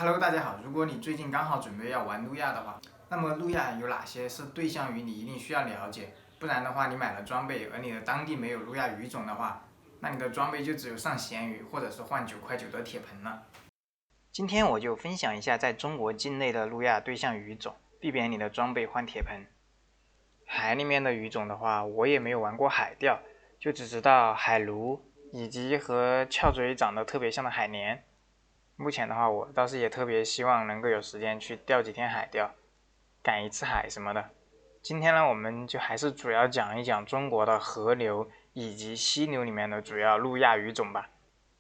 Hello，大家好。如果你最近刚好准备要玩路亚的话，那么路亚有哪些是对象鱼你一定需要了解？不然的话，你买了装备，而你的当地没有路亚鱼种的话，那你的装备就只有上咸鱼，或者是换9.9块的铁盆了。今天我就分享一下在中国境内的路亚对象鱼种，避免你的装备换铁盆。海里面的鱼种的话，我也没有玩过海钓，就只知道海鲈以及和翘嘴长得特别像的海鲢。目前的话，我倒是也特别希望能够有时间去钓几天海钓，赶一次海什么的。今天呢，我们就还是主要讲一讲中国的河流以及溪流里面的主要路亚鱼种吧。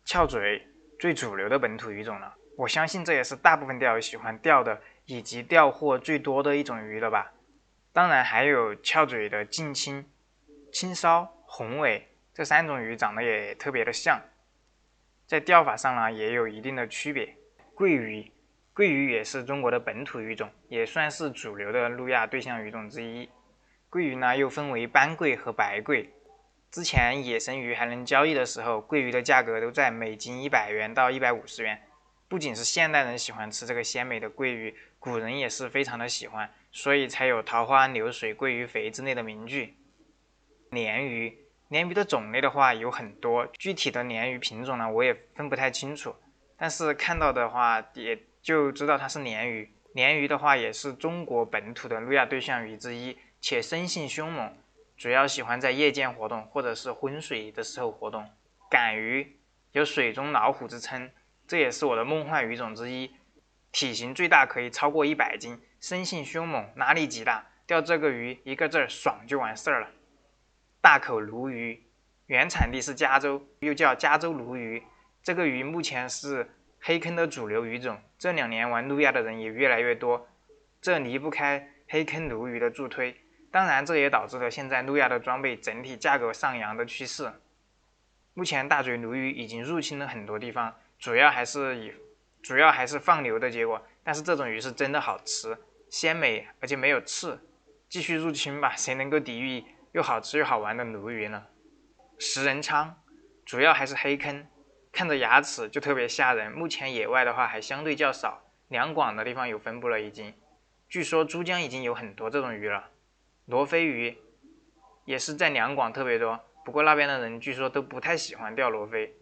翘嘴最主流的本土鱼种了，我相信这也是大部分钓友喜欢钓的，以及钓获最多的一种鱼了吧。当然还有翘嘴的近亲、青梢、红尾这3种鱼长得也特别的像，在钓法上呢也有一定的区别。桂鱼，桂鱼也是中国的本土鱼种，也算是主流的路亚对象鱼种之一。桂鱼呢又分为斑桂和白桂。之前野生鱼还能交易的时候，桂鱼的价格都在每斤100元到150元。不仅是现代人喜欢吃这个鲜美的桂鱼，古人也是非常的喜欢，所以才有桃花流水鳜鱼肥之类的名句。鲢鱼，鲢鱼的种类的话有很多，具体的鲢鱼品种呢我也分不太清楚，但是看到的话也就知道它是鲢鱼。鲢鱼的话也是中国本土的路亚对象鱼之一，且生性凶猛，主要喜欢在夜间活动或者是昏水的时候活动。赶鱼有水中老虎之称，这也是我的梦幻鱼种之一，体型最大可以超过100斤，生性凶猛，拉力极大，钓这个鱼一个字爽就完事儿了。大口鲈鱼，原产地是加州，又叫加州鲈鱼。这个鱼目前是黑坑的主流鱼种，这2年玩路亚的人也越来越多，这离不开黑坑鲈鱼的助推。当然，这也导致了现在路亚的装备整体价格上扬的趋势。目前大嘴鲈鱼已经入侵了很多地方，主要还是放流的结果，但是这种鱼是真的好吃，鲜美而且没有刺。继续入侵吧，谁能够抵御又好吃又好玩的鲈鱼呢？食人鲳主要还是黑坑，看着牙齿就特别吓人。目前野外的话还相对较少，两广的地方有分布了已经。据说珠江已经有很多这种鱼了。罗非鱼也是在两广特别多，不过那边的人据说都不太喜欢钓罗非，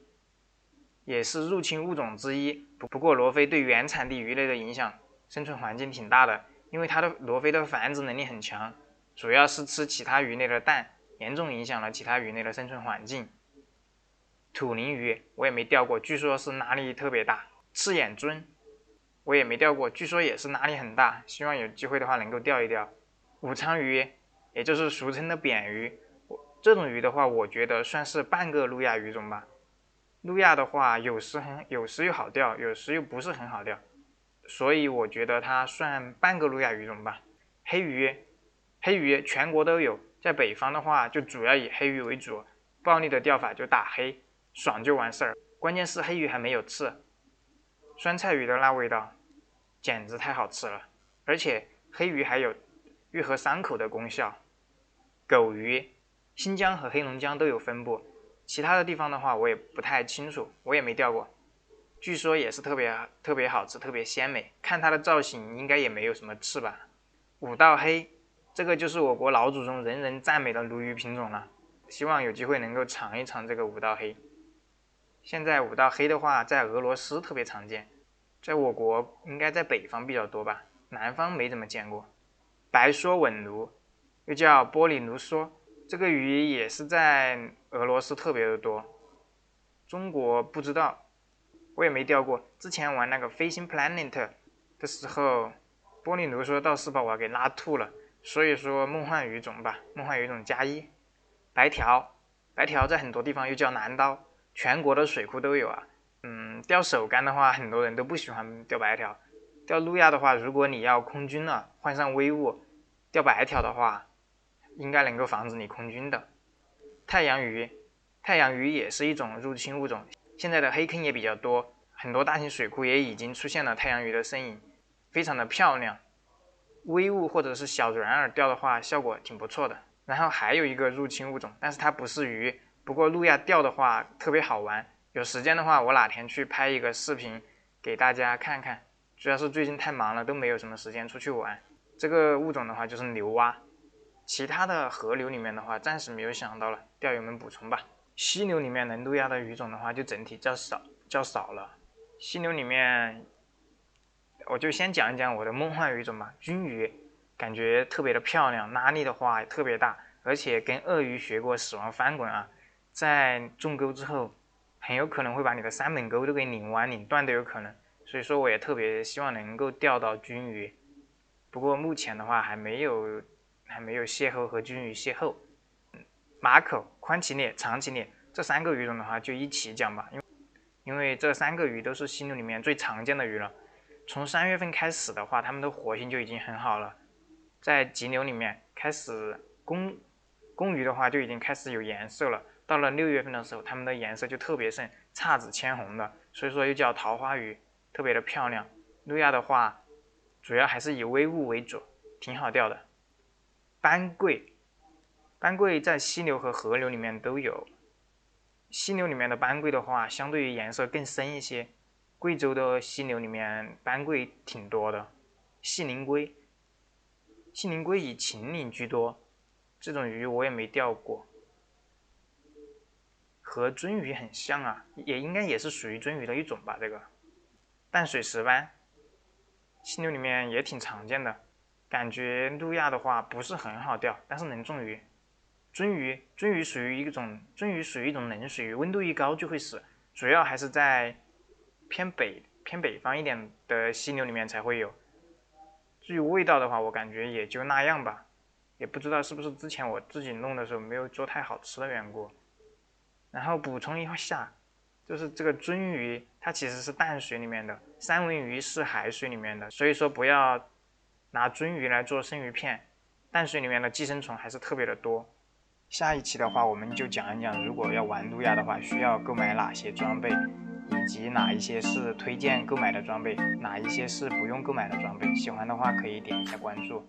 也是入侵物种之一。不过罗非对原产地鱼类的影响，生存环境挺大的，因为它的罗非的繁殖能力很强，主要是吃其他鱼类的蛋，严重影响了其他鱼类的生存环境。土鳞鱼我也没钓过，据说是拉力特别大。赤眼鳟我也没钓过，据说也是拉力很大，希望有机会的话能够钓一钓。武昌鱼也就是俗称的扁鱼，这种鱼的话我觉得算是半个路亚鱼种吧。路亚的话有时又好钓，有时又不是很好钓，所以我觉得它算半个路亚鱼种吧。黑鱼全国都有，在北方的话就主要以黑鱼为主，暴力的钓法就打黑，爽就完事儿。关键是黑鱼还没有刺，酸菜鱼的那味道简直太好吃了，而且黑鱼还有愈合伤口的功效。狗鱼新疆和黑龙江都有分布，其他的地方的话我也不太清楚，我也没钓过。据说也是特别好吃，特别鲜美，看它的造型应该也没有什么刺吧。五道黑这个就是我国老祖宗人人赞美的鲈鱼品种了，希望有机会能够尝一尝这个五道黑。现在五道黑的话在俄罗斯特别常见，在我国应该在北方比较多吧，南方没怎么见过。白梭吻鲈又叫玻璃鲈梭，这个鱼也是在俄罗斯特别的多，中国不知道，我也没钓过。之前玩那个 Fishing Planet 的时候，玻璃鲈梭倒是把我给拉吐了，所以说梦幻鱼种吧，梦幻鱼种加一。白条在很多地方又叫南刀，全国的水库都有啊。钓手竿的话，很多人都不喜欢钓白条。钓路亚的话，如果你要空军了，换上微物，钓白条的话，应该能够防止你空军的。太阳鱼也是一种入侵物种，现在的黑坑也比较多，很多大型水库也已经出现了太阳鱼的身影，非常的漂亮。微物或者是小软饵钓的话，效果挺不错的。然后还有一个入侵物种，但是它不是鱼，不过路亚钓的话特别好玩，有时间的话我哪天去拍一个视频给大家看看。主要是最近太忙了，都没有什么时间出去玩。这个物种的话就是牛蛙，其他的河流里面的话暂时没有想到了，钓友们补充吧。溪流里面能路亚的鱼种的话就整体较少了。溪流里面我就先讲一讲我的梦幻鱼种吧，鳟鱼，感觉特别的漂亮，拉力的话也特别大，而且跟鳄鱼学过死亡翻滚啊，在中钩之后很有可能会把你的三本钩都给拧弯拧断都有可能，所以说我也特别希望能够钓到鳟鱼，不过目前的话还没有邂逅和鳟鱼邂逅。马口、宽鳍鲢、长鳍鲢这3个鱼种的话就一起讲吧，因为这3个鱼都是溪流里面最常见的鱼了。从3月份开始的话，它们的活性就已经很好了，在急流里面开始公鱼的话就已经开始有颜色了，到了6月份的时候，它们的颜色就特别深，姹紫千红的，所以说又叫桃花鱼，特别的漂亮。路亚的话，主要还是以微物为主，挺好钓的。斑桂在溪流和河流里面都有，溪流里面的斑桂的话，相对于颜色更深一些。贵州的溪流里面斑桂挺多的，细鳞龟以秦岭居多，这种鱼我也没钓过，和鳟鱼很像啊，也应该也是属于鳟鱼的一种吧。这个淡水石斑，溪流里面也挺常见的，感觉路亚的话不是很好钓，但是能中鱼。鳟鱼属于一种冷水鱼，温度一高就会死，主要还是在偏北方一点的溪流里面才会有。至于味道的话，我感觉也就那样吧，也不知道是不是之前我自己弄的时候没有做太好吃的缘故。然后补充一下，就是这个鳟鱼它其实是淡水里面的，三文鱼是海水里面的，所以说不要拿鳟鱼来做生鱼片，淡水里面的寄生虫还是特别的多。下一期的话，我们就讲一讲，如果要玩路亚的话，需要购买哪些装备，以及哪一些是推荐购买的装备，哪一些是不用购买的装备。喜欢的话可以点一下关注。